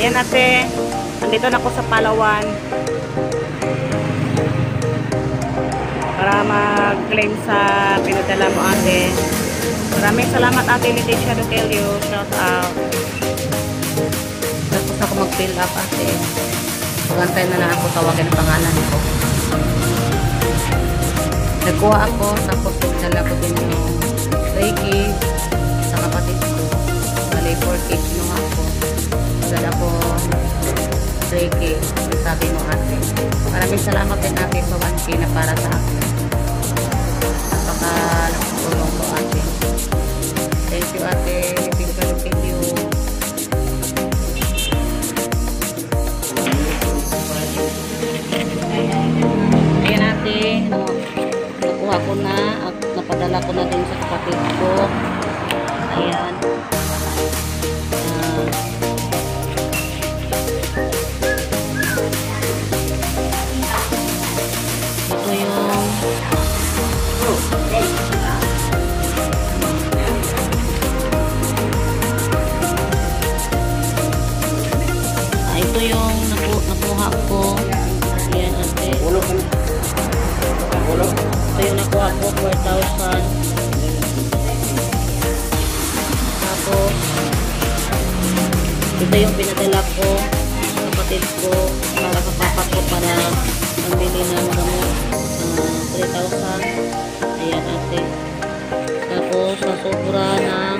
Ayan ate, nandito na ako sa Palawan para mag-claim sa pinadala mo ate. Maraming salamat ate Leticia Dukelio. Shout out. Tapos ako mag-fill up ate. Magantay na lang ako tawagin ang pangalan ko. Nagkuha ako, tapos pinadala ko din yung Reiki sa kapatid ko. Bali 4 cakes nung ako. Pinadala ko Reiki. Sabi mo ate. Maraming salamat din ate sa 1K na para sa akin. Napaka-tulong ko ate. Thank you ate. Thank you. Ayan ate. Nakuha ko na at napadala ko na din sa kapatid ko. Ayan. Ito yung ito yung nakuha ko. Ayan ate. Ito yung nakuha ko, 4,000. Tapos ito yung pinadala ko sa kapatid ko para sa papa ko para pambili ng gamot, 3,000. Ayan ate. Tapos sa sobra ng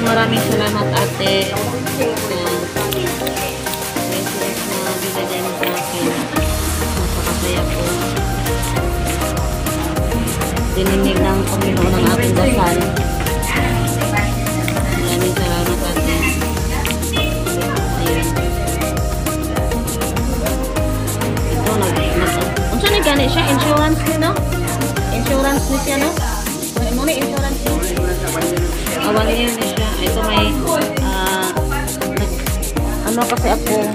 maraming salamat ate. Na binigay mo sa akin. Napakasaya ko. Dininig ng Panginoon ang aking dasal. Maraming salamat ate. Ayun. Ito unsa ni gani siya? Insurance ni no? Insurance ni siya no? Ano ni insurance ni? Awal niya ni siya. Ito may ano kasi ako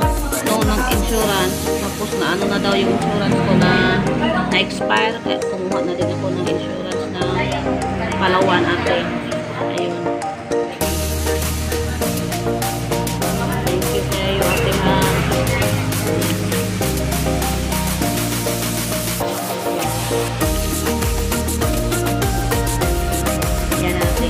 noon ng insurance, tapos na ano na daw yung insurance ko na expire, kaya kumuha na din ako ng insurance na Palawan ate. Ayun. Thank you kayo ate ha. Yan ate.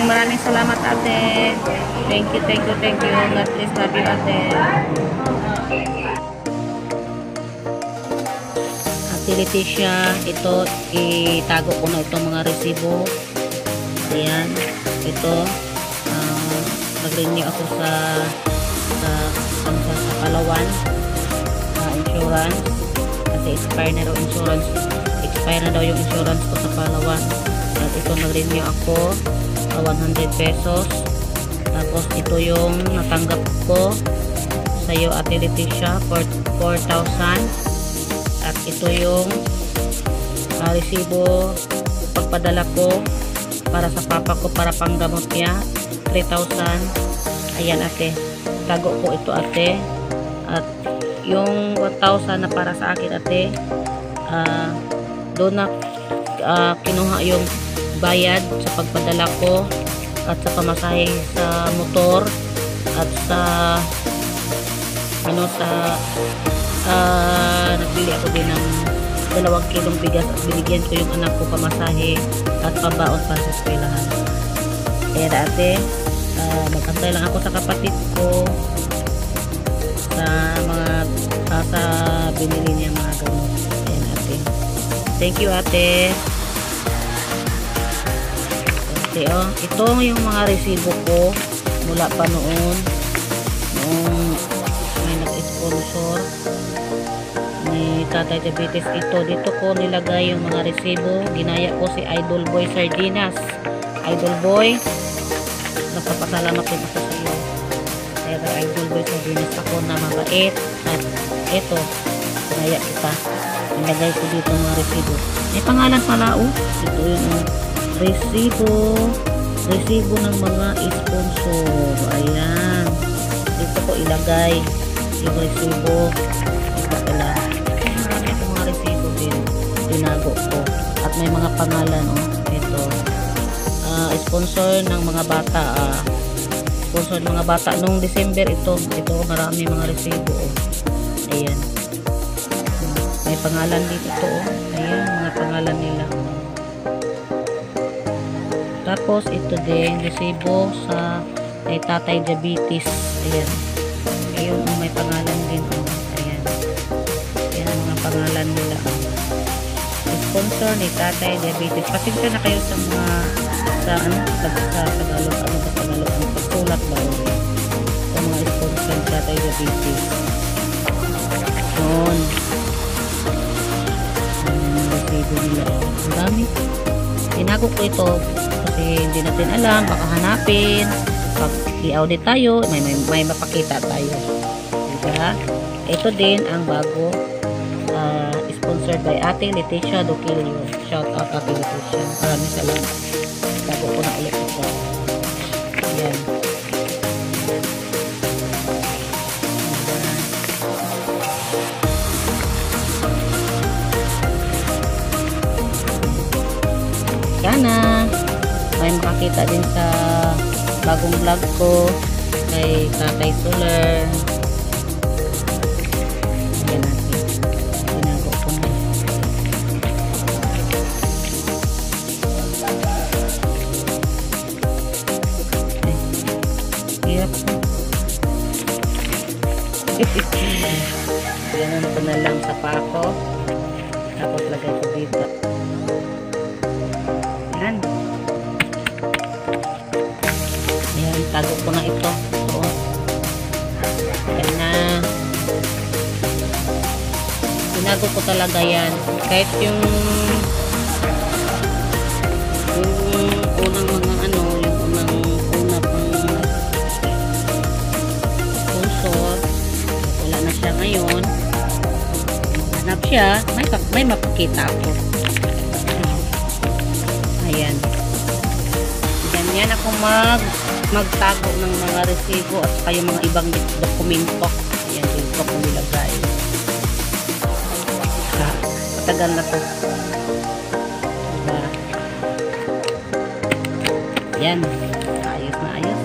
Maraming salamat ate. Thank you. God bless, love you ate. Ate Leticia, ito itago ko na itong mga resibo. Ayan. Ito nag-renew ako sa Palawan insurance kasi expire na daw yung insurance ko sa Palawan. At ito nag-renew ako 100 pesos. Tapos ito yung natanggap ko sa iyo ate Leticia for 4,000. At ito yung resibo pagpadala ko para sa papa ko para panggamot niya, 3,000. Ayan ate, tago ko ito ate. At yung 1,000 na para sa akin ate, doon na kinuha yung bayad sa pagpadala ko at sa pamasahe sa motor at sa nagbili ako din ng 2 kilong bigas at binigyan ko yung anak ko pamasahe at pambaon para sa eskwelahan. Kaya ate, magantay lang ako sa kapatid ko sa mga sa binili niya mga gamot. Ayan ate. Thank you ate. Ito yung mga resibo ko mula pa noong may nag-sponsor ni Tatay Diabetes. Dito ko nilagay yung mga resibo. Ginaya ko si Idol Boy Sardinas. Idol Boy, napapasalamat din ako sa iyo. Kaya Idol Boy Sardinas ako na mabait. At ito, ginaya kita. Ilagay ko dito mga resibo. May pangalan pala, oh. Ito yun, oh. Resibo ng mga sponsor. Ayan. Dito ko ilagay yung resibo. Ito pala. Marami ko mga resibo din. Tinago ko. At may mga pangalan, oh. Ito. Sponsor ng mga bata. Sponsor ng mga bata. Noong December ito. Ito, marami mga resibo, oh. Ayan. May pangalan dito, oh. Ayan, mga pangalan nila. Tapos, ito din, resibo sa kay Tatay Diabetes. Ayan. Ayun, oh, may pangalan din, oh. Ayan. Ayan ang mga pangalan nila, oh. Sponsor ni Tatay Diabetes. Pasensya na kayo sa mga sa Tagalog, ang pagsulat ba, oh. Sa mga sponsor ni Tatay Diabetes. Yun. Resibo nila, oh. Ang dami. Tinago ko ito kasi hindi natin alam, baka hanapin pag i-audit tayo, may mapakita tayo, diba? Ito din ang bago, sponsored by Ate Leticia Duquilio. Shout out Ate Leticia, maraming salamat. Bago ko na ulit ito. Ayan. Sana may makakita din sa bagong vlog ko kay Tatay Soler. Ayan natin. Tinago ko na. Hirap. Ganun ko na lang sa pako. Tapos lagay ko dito. Ayan. Ayan, tago ko na ito. So, ayan na. Tinago ko talaga yan. Kahit yung unang mga yung una pang sponsor, wala na siya ngayon. Hanap siya, may mapakita ako. Ayan. Ganyan ako magtago ng mga resibo at saka yung mga ibang dokumento. Ayan, dito ko nilagay. Matagal na to. Diba? Ayan. Ayos na ayos.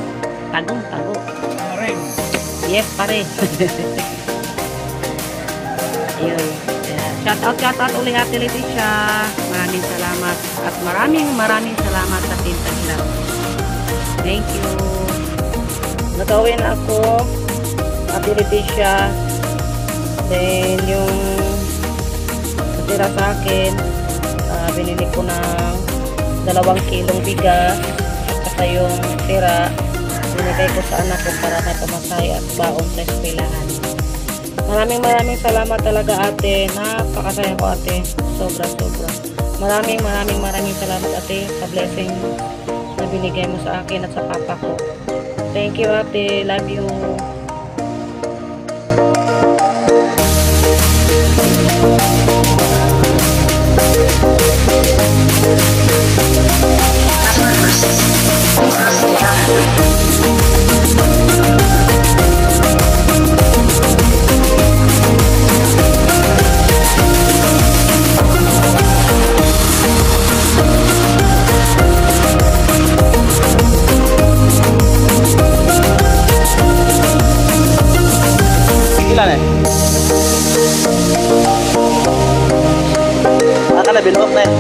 Tago. Yes, pare. Ayun. Shout out ulit Ate Leticia. Maraming salamat. At maraming salamat sa tinta nila. Thank you. Nagawin ako Ate Leticia. Then yung natira sa akin, binili ko ng 2 kilong bigas at saka yung tira binigay ko sa anak ko para may pamasahe at baon sa eskwelahan. Maraming salamat talaga ate. Napakasaya ko ate. Sobra. Maraming salamat ate sa blessing na binigay mo sa akin at sa papa ko. Thank you ate. Love you. Ilan eh? Akala binuhok na eh.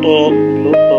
Bluetooth.